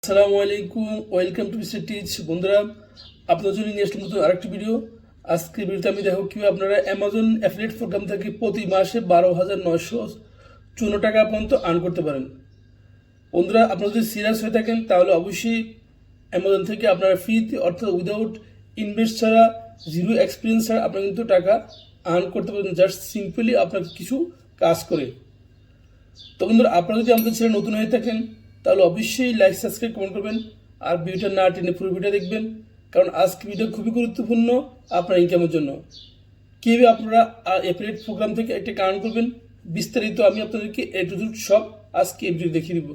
আসসালামু আলাইকুম, welcome to mister teach. বন্ধুরা, আপনাদের জন্য নিয়ে আসলাম নতুন আরেকটি ভিডিও। আজকে ভিডিওতে আমি দেখো কীভাবে আপনারা অ্যামাজন অ্যাফিলিয়েট প্রোগ্রাম থেকে প্রতি মাসে 12,954 টাকা পর্যন্ত আর্ন করতে পারেন। বন্ধুরা, আপনারা যদি সিরিয়াস হয়ে থাকেন তাহলে অবশ্যই অ্যামাজন থেকে আপনারা ফ্রিতে অর্থাৎ উইদাউট ইনভেস্ট ছাড়া, জিরো এক্সপিরিয়েন্স ছাড়া আপনারা কিন্তু টাকা আর্ন করতে পারেন, জাস্ট সিম্পলি আপনাকে কিছু কাজ করে। তো বন্ধুরা, আপনারা যদি আমাদের চ্যানেল নতুন হয়ে থাকেন তাহলে অবশ্যই লাইক, সাবস্ক্রাইব, কমেন্ট করবেন আর ভিডিওটা না টেনে পুরো ভিডিও দেখবেন, কারণ আজকে ভিডিও খুবই গুরুত্বপূর্ণ আপনার ইনকামের জন্য। কীভাবে আপনারা অ্যাফিলিয়েট প্রোগ্রাম থেকে একটা আর্ন করবেন বিস্তারিত আমি আপনাদেরকে এ টু জেড সব আজকে এই ভিডিও দেখিয়ে দিব।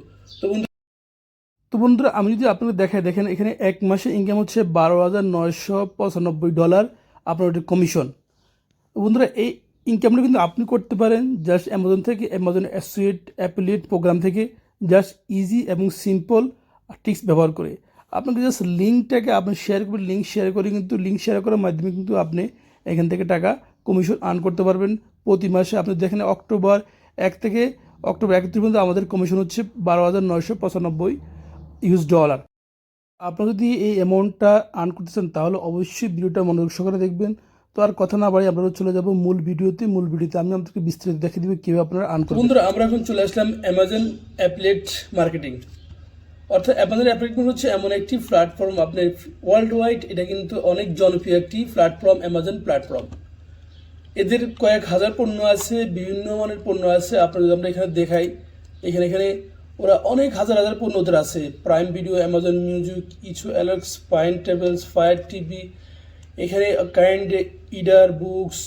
তো বন্ধুরা, আমি যদি আপনাদের দেখেন এখানে এক মাসে ইনকাম হচ্ছে $12,995 আপনার ওটা কমিশন। বন্ধুরা, এই ইনকামটা কিন্তু আপনি করতে পারেন জাস্ট অ্যামাজন থেকে, অ্যামাজন অ্যাফিলিয়েট প্রোগ্রাম থেকে, জাস্ট ইজি এবং সিম্পল ট্রিক্স ব্যবহার করে। আপনাকে জাস্ট লিঙ্কটাকে আপনি শেয়ার করবেন, লিঙ্ক শেয়ার করার মাধ্যমে কিন্তু আপনি এখান থেকে টাকা কমিশন আর্ন করতে পারবেন প্রতি মাসে। আপনি দেখেন অক্টোবর 1 থেকে অক্টোবর 31 পর্যন্ত আমাদের কমিশন হচ্ছে $12,995। আপনারা যদি এই অ্যামাউন্টটা আর্ন করতে চান তাহলে অবশ্যই ভিডিওটা মনোযোগ সহকারে দেখবেন। তো আর কথা না বাড়ি আমরা চলে যাব মূল ভিডিওতে। আমি আপনাদেরকে বিস্তারিত দেখিয়ে দিব কীভাবে আপনারা আর্ন করবেন। বন্ধুরা, আমরা এখন চলে আসলাম অ্যামাজন অ্যাফিলিয়েট মার্কেটিং। অর্থাৎ অ্যামাজন অ্যাফিলিয়েট হচ্ছে এমন একটি প্ল্যাটফর্ম, আপনার ওয়ার্ল্ড ওয়াইড এটা কিন্তু অনেক জনপ্রিয় একটি প্ল্যাটফর্ম, অ্যামাজন প্ল্যাটফর্ম। এদের কয়েক হাজার পণ্য আছে, বিভিন্ন মানের পণ্য আছে। আপনাদের আমরা এখানে দেখাই, এখানে ওরা অনেক হাজার পণ্য ওদের আছে। Prime Video, Amazon Music, Echo, Alexa, Fire tablets, Fire TV, এখানে Kindle e-reader books,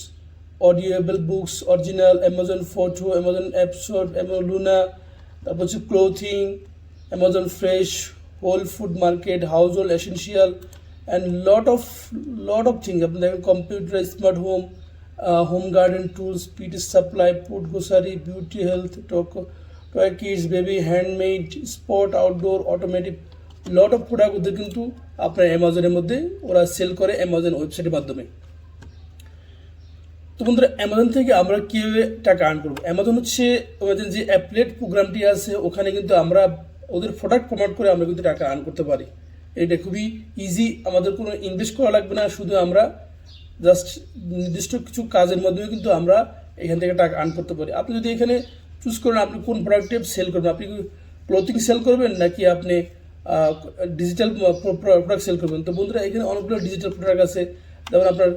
Audible books, original, Amazon photo, Amazon appstore, Amazon Luna, তারপর হচ্ছে clothing, Amazon Fresh, whole food market, household essential and lot of things. আপনি দেখেন computer, smart home, home garden tools, pet supply, food grocery, beauty, health, toy kids, baby, handmade, sport, outdoor, automatic, lot of product ওদের কিন্তু আপনার অ্যামাজনের মধ্যে ওরা sell করে Amazon ওয়েবসাইটের মাধ্যমে। তো বন্ধুরা, অ্যামাজন থেকে আমরা কীভাবে টাকা আর্ন করবো? অ্যামাজন হচ্ছে আমাদের যে অ্যাফিলিয়েট প্রোগ্রামটি আছে, ওখানে কিন্তু আমরা ওদের প্রোডাক্ট প্রমোট করে আমরা কিন্তু টাকা আর্ন করতে পারি। এটা খুবই ইজি, আমাদের কোনো ইনভেস্ট করা লাগবে না, শুধু আমরা জাস্ট নির্দিষ্ট কিছু কাজের মাধ্যমে কিন্তু আমরা এখান থেকে টাকা আর্ন করতে পারি। আপনি যদি এখানে চুজ করেন আপনি কোন প্রোডাক্টে সেল করবেন, আপনি ক্লোথিং সেল করবেন নাকি আপনি ডিজিটাল প্রোডাক্ট সেল করবেন। তো বন্ধুরা, এখানে অনেকগুলো ডিজিটাল প্রোডাক্ট আছে, যেমন আপনার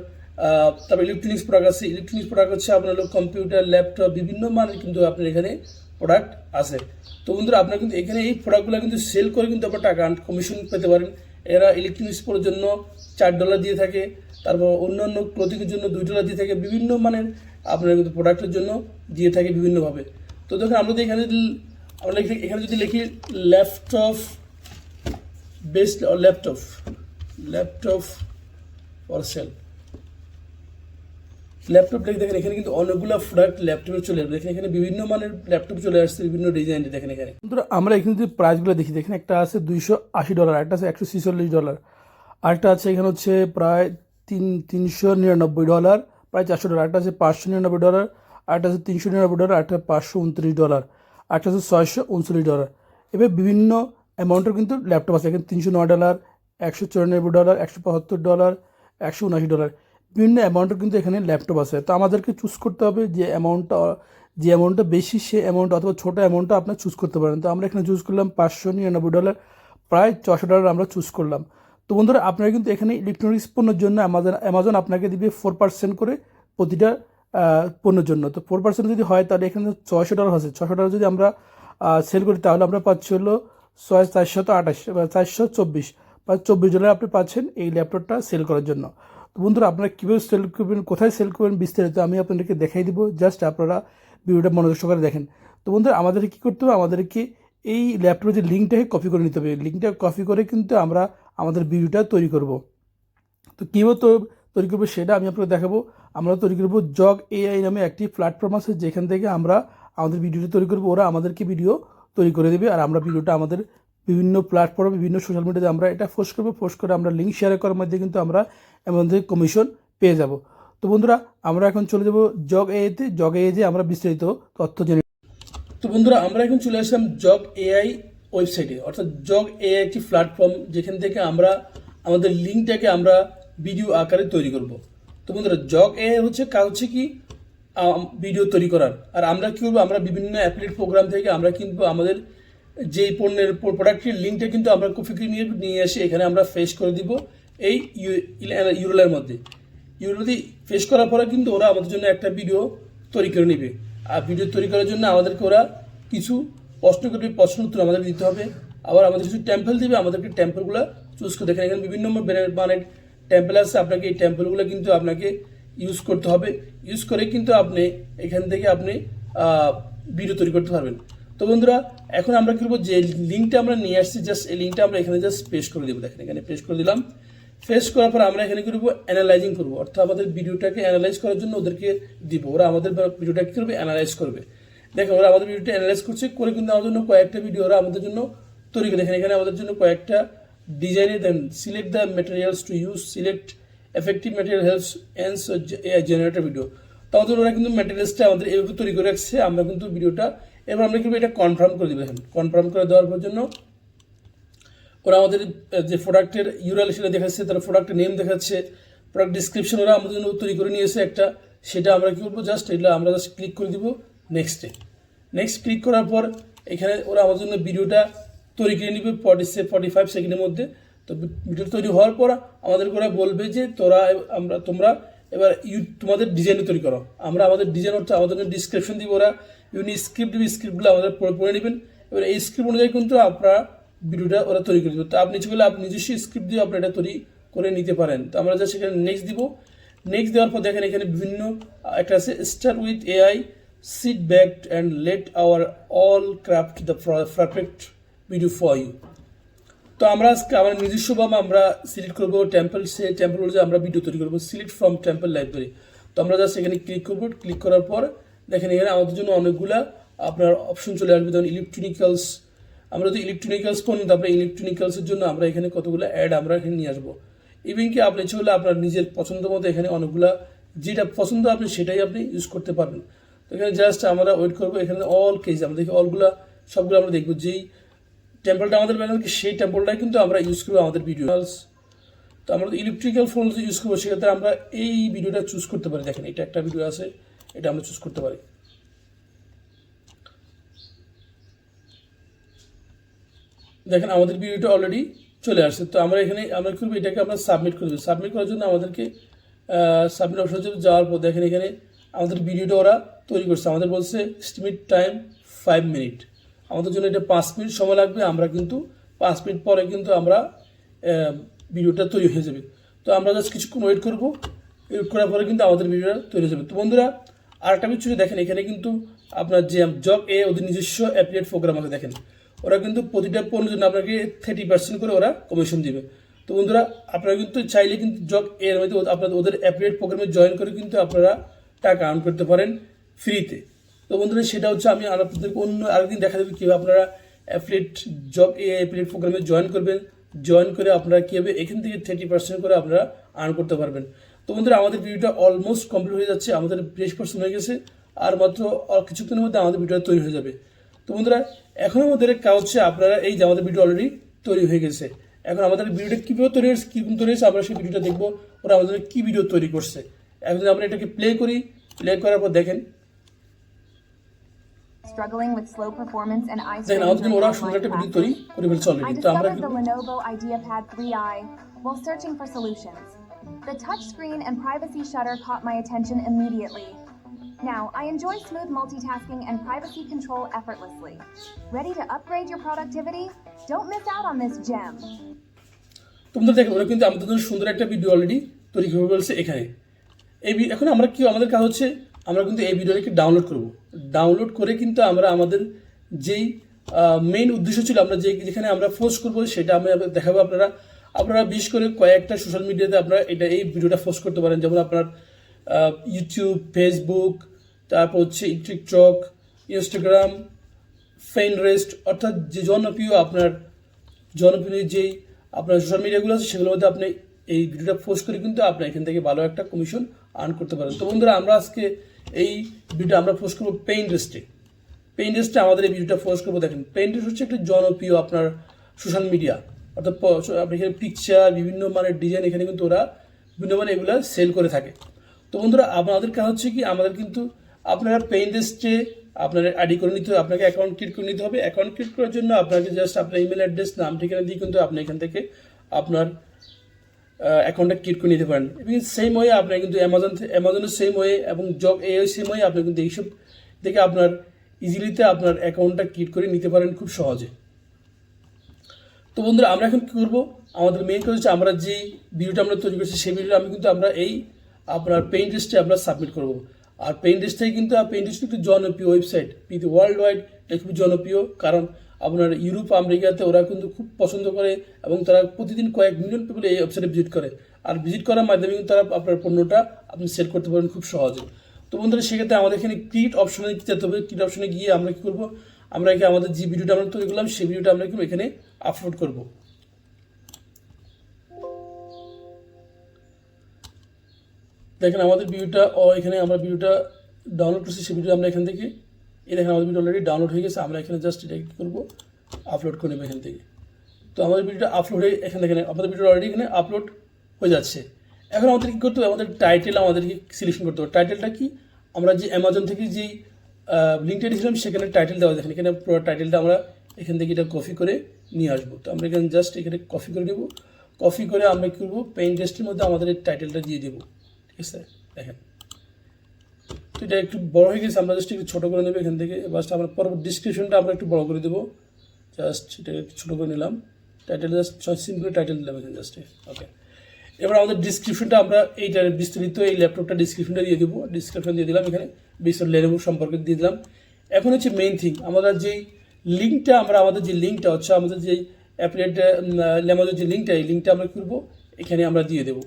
তারপর ইলেকট্রনিক্স প্রোডাক্ট আছে। ইলেকট্রনিক্স প্রোডাক্ট হচ্ছে আপনার কম্পিউটার, ল্যাপটপ, বিভিন্ন মানের কিন্তু আপনার এখানে প্রোডাক্ট আছে। তো বন্ধুরা, আপনার কিন্তু এখানে এই প্রোডাক্টগুলো কিন্তু সেল করে কিন্তু আপনার টাকা কমিশন পেতে পারেন। এরা ইলেকট্রনিক্স পরের জন্য $4 দিয়ে থাকে, তারপর অন্যান্য ক্লোথিংয়ের জন্য $2 দিয়ে থাকে, বিভিন্ন মানের আপনার কিন্তু প্রোডাক্টের জন্য দিয়ে থাকে বিভিন্নভাবে। তো দেখুন, আমরা যদি লিখি laptop best laptop for sale, laptop দেখেন এখানে কিন্তু অনেকগুলো প্রোডাক্ট ল্যাপটপে চলে আসবে। দেখেন এখানে বিভিন্ন মানের ল্যাপটপ চলে আসছে, বিভিন্ন ডিজাইনের। দেখেন এখানে আমরা এখানে যদি প্রাইসগুলো দেখি, দেখেন একটা আছে $280, একটা আছে $146, আরেকটা আছে এখানে হচ্ছে প্রায় $399, প্রায় $400, একটা আছে $599, আরেকটা আছে $399, আরেকটা $529, আরেকটা আছে $639। এবার বিভিন্ন অ্যামাউন্টের কিন্তু ল্যাপটপ আছে। এখানে $309, $194, $175, $179, বিভিন্ন অ্যামাউন্টের কিন্তু এখানে ল্যাপটপ আছে। তো আমাদেরকে চুজ করতে হবে যে অ্যামাউন্টটা বেশি, সে অ্যামাউন্ট অথবা ছোটো অ্যামাউন্টটা আপনার চুজ করতে পারেন। তো আমরা এখানে চুজ করলাম $599, প্রায় $400 আমরা চুজ করলাম। তো বন্ধুরা, আপনারা কিন্তু এখানে ইলেকট্রনিক্স পণ্যের জন্য অ্যামাজন আপনাকে দিবে 4% করে প্রতিটা পণ্যের জন্য। তো 4% যদি হয় তাহলে এখানে $600 আছে। $600 যদি আমরা সেল করি তাহলে আমরা পাচ্ছি হলো $424, প্রায় $24 আপনি পাচ্ছেন এই ল্যাপটপটা সেল করার জন্য। তো বন্ধুরা, আপনারা কীভাবে সেল করবেন, কোথায় সেল করবেন বিস্তারিত আমি আপনাদেরকে দেখাই দিব, জাস্ট আপনারা ভিডিওটা মনোযোগ সহকারে দেখেন। তো বন্ধুরা, আমাদেরকে কী করতে হবে, আমাদেরকে এই ল্যাপটপের যে লিঙ্কটাকে কপি করে নিতে হবে। লিঙ্কটা কপি করে কিন্তু আমরা আমাদের ভিডিওটা তৈরি করব। তো কীভাবে তৈরি করবো সেটা আমি আপনাকে দেখাবো। আমরা তৈরি করবো জগ এআই নামে একটি প্ল্যাটফর্ম আছে, যেখান থেকে আমরা আমাদের ভিডিওটা তৈরি করবো। ওরা আমাদেরকে ভিডিও তৈরি করে দেবে আর আমরা ভিডিওটা আমাদের বিভিন্ন প্ল্যাটফর্মে, বিভিন্ন সোশ্যাল মিডিয়াতে আমরা এটা পোস্ট করে আমরা লিঙ্ক শেয়ার করার মধ্যে কিন্তু আমরা আমাদের কমিশন পেয়ে যাব। তো বন্ধুরা, আমরা এখন চলে যাব জগ এআই যে আমরা বিস্তারিত তথ্য জেনে। তো বন্ধুরা, আমরা এখন চলে আসলাম জগ এআই ওয়েবসাইটে, অর্থাৎ জগ এ একটি প্ল্যাটফর্ম যেখান থেকে আমরা আমাদের লিঙ্কটাকে আমরা ভিডিও আকারে তৈরি করব। তো বন্ধুরা জগ এ হচ্ছে কাজ হচ্ছে কি ভিডিও তৈরি করার, আর আমরা কী করবো, আমরা বিভিন্ন অ্যাফিলিয়েট প্রোগ্রাম থেকে আমরা কিন্তু আমাদের যেই পণ্যের প্রোডাক্টের লিঙ্কটা কিন্তু আমরা কপি করে নিয়ে এসে এখানে আমরা পেস্ট করে দিব এই ইউরএলের মধ্যে। ইউরএলটি পেস্ট করার পরে কিন্তু ওরা আমাদের জন্য একটা ভিডিও তৈরি করে নেবে, আর ভিডিও তৈরি করার জন্য আমাদেরকে ওরা কিছু প্রশ্ন করবে, প্রশ্ন উত্তর আমাদের দিতে হবে, আবার আমাদের কিছু টেম্পল দিবে, আমাদেরকে টেম্পলগুলো চুজ করে দেখেন এখানে বিভিন্ন মানে টেম্পল আছে, আপনাকে এই টেম্পলগুলো কিন্তু আপনাকে ইউজ করতে হবে, ইউজ করে কিন্তু আপনি এখান থেকে আপনি ভিডিও তৈরি করতে পারবেন। তো বন্ধুরা এখন আমরা কি করবো, যে লিঙ্কটা আমরা নিয়ে আসছি জাস্ট এই লিঙ্কটা আমরা এখানে জাস্ট পেস্ট করে দেবো। দেখেন এখানে পেস্ট করে দিলাম। পেস্ট করার পর আমরা এখানে করবো অ্যানালাইজিং করবো, অর্থাৎ আমাদের ভিডিওটাকে অ্যানালাইজ করার জন্য ওদেরকে দিব, ওরা আমাদের ভিডিওটাকে করবে অ্যানালাইজ করবে। দেখেন ওরা আমাদের ভিডিওটা অ্যানালাইজ করছে, করে কিন্তু আমাদের জন্য কয়েকটা ভিডিও ওরা আমাদের জন্য তৈরি করে। দেখেন এখানে আমাদের জন্য কয়েকটা ডিজাইনে দেন, select the materials to use, select effective material helps ends generator video. তো আমাদের ওরা কিন্তু ম্যাটেরিয়ালসটা আমাদের এইভাবে তৈরি করে রাখছে, আমরা কিন্তু ভিডিওটা এবার আমরা কিন্তু এটা কনফার্ম করে দেবো। দেখেন কনফার্ম করে দেওয়ার জন্য ওরা আমাদের যে প্রোডাক্টের ইউআরএল সেটা দেখাচ্ছে, তার প্রোডাক্টের নেম দেখাচ্ছে, প্রোডাক্ট ডিসক্রিপশন ওরা আমাদের জন্য তৈরি করে নিয়েছে একটা, সেটা আমরা কী করবো, জাস্ট এগুলো আমরা জাস্ট ক্লিক করে দিব নেক্সটে। নেক্সট ক্লিক করার পর এখানে ওরা আমাদের জন্য ভিডিওটা তৈরি করে নেবে 45 সেকেন্ডের মধ্যে। তো ভিডিও তৈরি হওয়ার পর আমাদেরকে ওরা বলবে যে তোমরা এবার তোমাদের ডিজাইন তৈরি করো। আমরা আমাদের ডিজাইন অর্থাৎ আমাদের জন্য ডিসক্রিপশন দিব, ওরা বিভিন্ন স্ক্রিপ্ট দিবে, স্ক্রিপ্টগুলো আমাদের পড়ে নেবেন। এবার এই স্ক্রিপ্ট অনুযায়ী কিন্তু আপনারা ভিডিওটা ওরা তৈরি করে দেবে। তো আপনি ইচ্ছে করলে আপনি নিজস্ব স্ক্রিপ্ট দিয়ে আপনারা এটা তৈরি করে নিতে পারেন। তো আমরা জাস্ট এখানে নেক্সট দিব। নেক্সট দেওয়ার পর দেখেন এখানে বিভিন্ন একটা আছে start with AI, sit back and let our all craft the perfect video for you. তো আমরা আজকে আমার নিজস্বভাবে আমরা সিলেক্ট করবো টেম্পল, সে টেম্পল অনুযায়ী আমরা ভিডিও তৈরি করবো, সিলেক্ট ফ্রম টেম্পল লাইব্রেরি। তো আমরা জাস্ট এখানে ক্লিক করবো। ক্লিক করার পর দেখেন এখানে আমাদের জন্য অনেকগুলা আপনার অপশন চলে আসবে, যেমন ইলেকট্রনিক্যালস। আমরা যদি ইলেকট্রনিক্যালস পড়েন, তারপরে ইলেকট্রনিক্যালসের জন্য আমরা এখানে কতগুলো অ্যাড আমরা এখানে নিয়ে আসবো। ইভেন কি আপনি চলে আপনার নিজের পছন্দ মতো এখানে অনেকগুলা যেটা পছন্দ আপনি সেটাই আপনি ইউজ করতে পারবেন। তো এখানে জাস্ট আমরা ওয়েট করবো। এখানে অল কেজ আমরা দেখি অলগুলা সবগুলো আমরা দেখবো, যেই টেম্পলটা আমাদের ব্যানার সেই টেম্পলটাই কিন্তু আমরা ইউজ করবো আমাদের ভিডিওস। তো আমরা ইলেকট্রিক্যাল ফোন যদি ইউজ করবো সেক্ষেত্রে আমরা এই ভিডিওটা চুজ করতে পারি। দেখেন এটা একটা ভিডিও আছে, এটা আমরা চুজ করতে পারি। দেখেন আমাদের ভিডিওটা অলরেডি চলে আসছে। তো আমরা এখানে আমরা করবো এটাকে আমরা সাবমিট করে দেবো। সাবমিট করার জন্য আমাদেরকে সাবমিট অপশন যাওয়ার পর দেখেন এখানে আমাদের ভিডিওটা ওরা তৈরি করছে। আমাদের বলছে এস্টিমেট টাইম 5 মিনিট, আমাদের জন্য এটা 5 মিনিট সময় লাগবে। আমরা কিন্তু 5 মিনিট পরে কিন্তু আমরা ভিডিওটা তৈরি হয়ে যাবে। তো আমরা জাস্ট কিছুক্ষণ ওয়েট করবো। ওয়েট করার পরে কিন্তু আমাদের ভিডিওটা তৈরি হয়ে যাবে। তো বন্ধুরা আরেকটা বিষয় দেখেন এখানে কিন্তু আপনার যে জব এ ওদের নিজস্ব অ্যাফিলিয়েট প্রোগ্রাম আছে। দেখেন ওরা কিন্তু প্রতিটা পণ্যের জন্য আপনাকে 30% করে ওরা কমিশন দিবে। তো বন্ধুরা আপনারা কিন্তু চাইলে কিন্তু জব এর মধ্যে আপনাদের ওদের অ্যাফিলিয়েট প্রোগ্রামে জয়েন করে কিন্তু আপনারা টাকা আর্ন করতে পারেন ফ্রিতে। তো বন্ধুরা সেটা হচ্ছে আমি আপনাদেরকে অন্য আরেকদিন দেখা দেবে কীভাবে আপনারা অ্যাফিলিয়েট জব এ অ্যাফিলিয়েট প্রোগ্রামে জয়েন করবেন। জয়েন করে আপনারা কীভাবে এখান থেকে 30% করে আপনারা আর্ন করতে পারবেন। তো বন্ধুরা আমাদের ভিডিওটা অলমোস্ট কমপ্লিট হয়ে যাচ্ছে, আমাদের 20% হয়ে গেছে, আর মাত্র কিছুক্ষণের মধ্যে আমাদের ভিডিওটা তৈরি হয়ে যাবে। তো বন্ধুরা এখন আমাদের কাজ হচ্ছে আপনারা এই যে আমাদের ভিডিও অলরেডি তৈরি হয়ে গেছে, এখন আমাদের ভিডিওটা কীভাবে তৈরি হয়েছে, কীরকম তৈরি হয়েছে আমরা সেই ভিডিওটা দেখবো ওরা আমাদের কী ভিডিও তৈরি করছে। এখন যদি আমরা এটাকে প্লে করি, প্লে করার পর দেখেন Struggling with slow performance and eye দেখেন strain আমাদের জন্য during ওরা online সুন্দর একটা ভিডিও classes? তৈরি করে ফেলছে I অলরেডি। তো আমরা discovered the Lenovo IdeaPad 3i while searching for solutions. The touchscreen and privacy shutter caught my attention immediately. Now, I enjoy smooth multitasking and privacy control effortlessly. Ready to upgrade your productivity? Don't miss out on this gem. তোমরা দেখো ওরা কিন্তু আমাদের জন্য সুন্দর একটা video already তৈরি করে ফেলছে এখানে। এখন আমরা কি আমাদের কাজ হচ্ছে আমরা কিন্তু এই ভিডিওটাকে ডাউনলোড করব। ডাউনলোড করে কিন্তু আমরা আমাদের যেই মেইন উদ্দেশ্য ছিল আমরা যেখানে আমরা পোস্ট করবো সেটা আমরা দেখাবো। আপনারা বিশেষ করে কয়েকটা সোশ্যাল মিডিয়াতে আপনারা এই ভিডিওটা পোস্ট করতে পারেন, যেমন আপনার ইউটিউব, ফেসবুক, তারপর হচ্ছে টিকটক, ইনস্টাগ্রাম, পেইন্টারেস্ট, অর্থাৎ যে জনপ্রিয় যেই আপনার সোশ্যাল মিডিয়াগুলো আছে সেগুলোর মধ্যে আপনি এই ভিডিওটা পোস্ট করে কিন্তু আপনি এখান থেকে ভালো একটা কমিশন আর্ন করতে পারেন। তো বন্ধুরা আমরা আজকে এই ভিডিও আমরা পোস্ট করবো পেইন্টারেস্টে। পেইন্টারেস্টে আমাদের এই ভিডিওটা ফোকাস করবো। দেখেন পেইন্টারেস্ট হচ্ছে একটি জনপ্রিয় আপনার সোশ্যাল মিডিয়া, অর্থাৎ আপনি এখানে পিকচার বিভিন্ন মানের ডিজাইন এখানে কিন্তু ওরা বিভিন্ন মানে এগুলো সেল করে থাকে। তো বন্ধুরা আমাদের কাজ হচ্ছে কি, আমাদের কিন্তু আপনারা পেইন্টারেস্টে আপনার আইডি করে নিতে হবে, আপনাকে অ্যাকাউন্ট ক্রিয়েট করে নিতে হবে। অ্যাকাউন্ট ক্রিয়েট করার জন্য আপনাকে জাস্ট আপনার ইমেল অ্যাড্রেস, নাম, ঠিকানা দিয়ে কিন্তু আপনি এখান থেকে আপনার অ্যাকাউন্টটা ক্রিয়েট করে নিতে পারেন। এবং সেম ওয়ে আপনার কিন্তু অ্যামাজনের সেম ওয়ে এবং জব সেম ওয়ে আপনি কিন্তু এইসব থেকে আপনার ইজিলিতে আপনার অ্যাকাউন্টটা ক্রিয়েট করে নিতে পারেন খুব সহজে। তো বন্ধুরা আমরা এখন কী করবো, আমাদের মেইন কাজ হচ্ছে আমরা যে ভিডিওটা আমরা তৈরি করছি সেই ভিডিওটা আমরা এই আপনার পেইন্টারেস্টে আমরা সাবমিট করবো। আর পেইন্টারেস্টটাই কিন্তু পেইন্টারেস্ট কিন্তু জনপ্রিয় ওয়েবসাইট, ওয়ার্ল্ড ওয়াইড এটা খুব জনপ্রিয়, কারণ আপনার ইউরোপ আমেরিকাতে ওরা কিন্তু খুব পছন্দ করে এবং তারা প্রতিদিন কয়েক মিলিয়ন পিপল এই ওয়েবসাইটে ভিজিট করে। আর ভিজিট করার মাধ্যমে কিন্তু তারা আপনার পণ্যটা আপনি সেল করতে পারেন খুব সহজে। তো বন্ধুরা সেক্ষেত্রে আমাদের এখানে ক্রিয়েট অপশনে যেতে হবে। ক্রিয়েট অপশনে গিয়ে আমরা কী করবো, আমরা এখানে আমাদের যে ভিডিওটা আমরা তৈরি করলাম সেই ভিডিওটা আমরা কিন্তু এখানে আপলোড করব। দেখেন আমাদের ভিডিওটা এখানে আমরা ভিডিওটা ডাউনলোড করছি, সেই ভিডিও আমরা এখান থেকে দেখেন আমাদের ভিডিও অলরেডি ডাউনলোড হয়ে গেছে। আমরা এখানে জাস্ট এটা কী করবো, আপলোড করে নেবো এখান থেকে। তো আমাদের ভিডিওটা আপলোড হয়ে এখানে দেখেন আমাদের ভিডিও অলরেডি এখানে আপলোড হয়ে যাচ্ছে। এখন আমাদের কী করতে হবে, আমাদের টাইটেল আমাদেরকে সিলেকশন করতে হবে। টাইটেলটা কি, আমরা যে অ্যামাজন থেকে যেই লিঙ্কটা দিয়েছিলাম সেখানে টাইটেল দেওয়া, দেখেন এখানে পুরো টাইটেলটা আমরা এখান থেকে এটা কপি করে নিয়ে আসবো। তো আমরা এখানে জাস্ট এখানে কপি করে নেবো। কপি করে আমরা কী করবো, পেইন্টারেস্টের মধ্যে আমাদের এই টাইটেলটা দিয়ে দেবো। ঠিক আছে, দেখেন তো এটা একটু বড় হয়ে গেছে, আমরা জাস্ট একটু ছোটো করে নেবো এখান থেকে। জাস্ট আমরা পরবর্তী ডিসক্রিপশনটা আমরা একটু বড় করে দেবো, জাস্ট এটা একটু ছোটো করে নিলাম। টাইটেল জাস্ট সিম্পল টাইটেল দিলাম এখানে জাস্ট। ওকে, এবার আমাদের ডিসক্রিপশনটা আমরা এইটার বিস্তারিত এই ল্যাপটপটা ডিসক্রিপশনটা দিয়ে দেবো। ডিসক্রিপশন দিয়ে দিলাম, এখানে বিস্তারিত লেনোভো সম্পর্কে দিয়ে দিলাম। এখন হচ্ছে মেইন থিং, আমরা যেই লিঙ্কটা আমাদের যে লিঙ্কটা হচ্ছে আমাদের যেই অ্যাপ্লিকেট ল্যামাজের যে লিঙ্কটা, এই লিঙ্কটা আমরা করবো এখানে আমরা দিয়ে দেবো।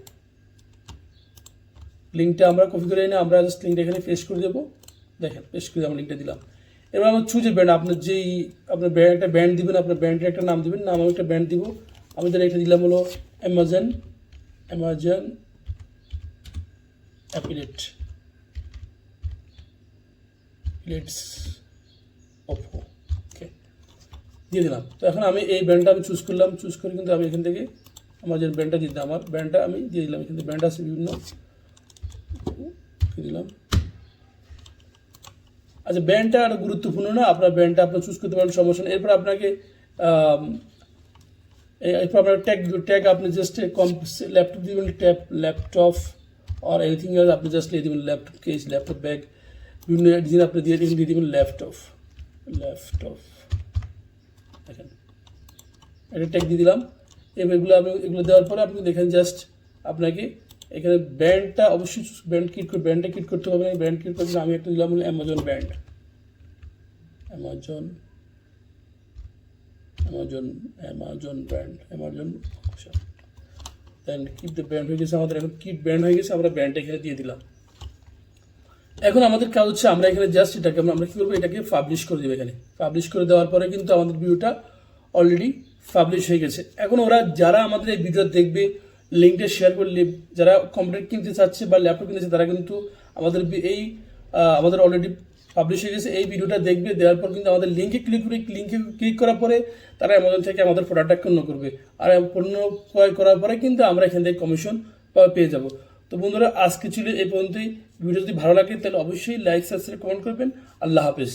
লিঙ্কটা আমরা কপি করে এনে আমরা জাস্ট লিঙ্কটা এখানে পেস্ট করে দেবো। দেখেন পেস্ট করে আমরা লিঙ্কটা দিলাম। এবার আমরা চুজ ব্র্যান্ড, আপনার যেই আপনার একটা ব্র্যান্ড দিবেন, আপনার ব্র্যান্ডের একটা নাম দিবেন, নাম আমি একটা ব্র্যান্ড দিব। আমাদের একটা দিলাম হলো অ্যামাজন অ্যাপিলেটস ওপো, ওকে দিয়ে দিলাম। তো এখন আমি এই ব্র্যান্ডটা আমি চুজ করলাম, চুজ করে কিন্তু আমি এখান থেকে আমার যে ব্র্যান্ডটা দিতে, আমার ব্র্যান্ডটা আমি দিয়ে দিলাম। এখান থেকে ব্র্যান্ড আছে বিভিন্ন দিলাম। আচ্ছা, ব্র্যান্ডটা আর গুরুত্বপূর্ণ না, আপনার ব্র্যান্ডটা আপনার চুজ করতে পারেন, সমস্যা নেই। এরপর আপনাকে আপনার ট্যাগ আপনি জাস্ট ল্যাপটপ দিবেন, ল্যাপটপ আর এনিথিং এলস আপনি জাস্ট দিয়ে দেবেন। ল্যাপটপ কেস, ল্যাপটপ ব্যাগ, বিভিন্ন ডিজাইন আপনি দিয়ে দেবেন। ল্যাপটপ দেখেন একটা ট্যাগ দিয়ে দিলাম। এগুলো আপনি এগুলো দেওয়ার পরে আপনি দেখেন জাস্ট আপনাকে এখানে ব্র্যান্ডটা অবশ্যই ব্র্যান্ডটা ক্রিয়েট করতে হবে। ব্র্যান্ড ক্রিয়েট করতে আমি একটা দিলাম হলো Amazon brand, Amazon brand, then keep the brand হয়ে গেছে আমাদের। এখন কিপ ব্র্যান্ড হয়ে গেছে, আমরা ব্র্যান্ডটা এখানে দিয়ে দিলাম। এখন আমাদের কাজ হচ্ছে আমরা এখানে জাস্ট এটাকে আমরা কী করবো, এটাকে পাবলিশ করে দেবো। এখানে পাবলিশ করে দেওয়ার পরে কিন্তু আমাদের ভিডিওটা অলরেডি পাবলিশ হয়ে গেছে। এখন ওরা যারা আমাদের এই ভিডিও দেখবে, লিঙ্কটা শেয়ার করলে, যারা কম্পিউটার কিনতে চাচ্ছে বা ল্যাপটপ কিনতে চাচ্ছে, তারা কিন্তু আমাদের অলরেডি পাবলিশ হয়ে গেছে এই ভিডিওটা দেখবে। দেওয়ার পর কিন্তু আমাদের লিঙ্কে ক্লিক করার পরে তারা অ্যামাজন থেকে আমাদের প্রোডাক্টটা পণ্য করবে। আর পণ্য ক্রয় করার পরে কিন্তু আমরা এখান থেকে কমিশন পেয়ে যাব। তো বন্ধুরা আজকে ছিল এই পর্যন্তই। ভিডিও যদি ভালো লাগে তাহলে অবশ্যই লাইক, সাবস্ক্রাইব, কমেন্ট করবেন। আল্লাহ হাফেজ।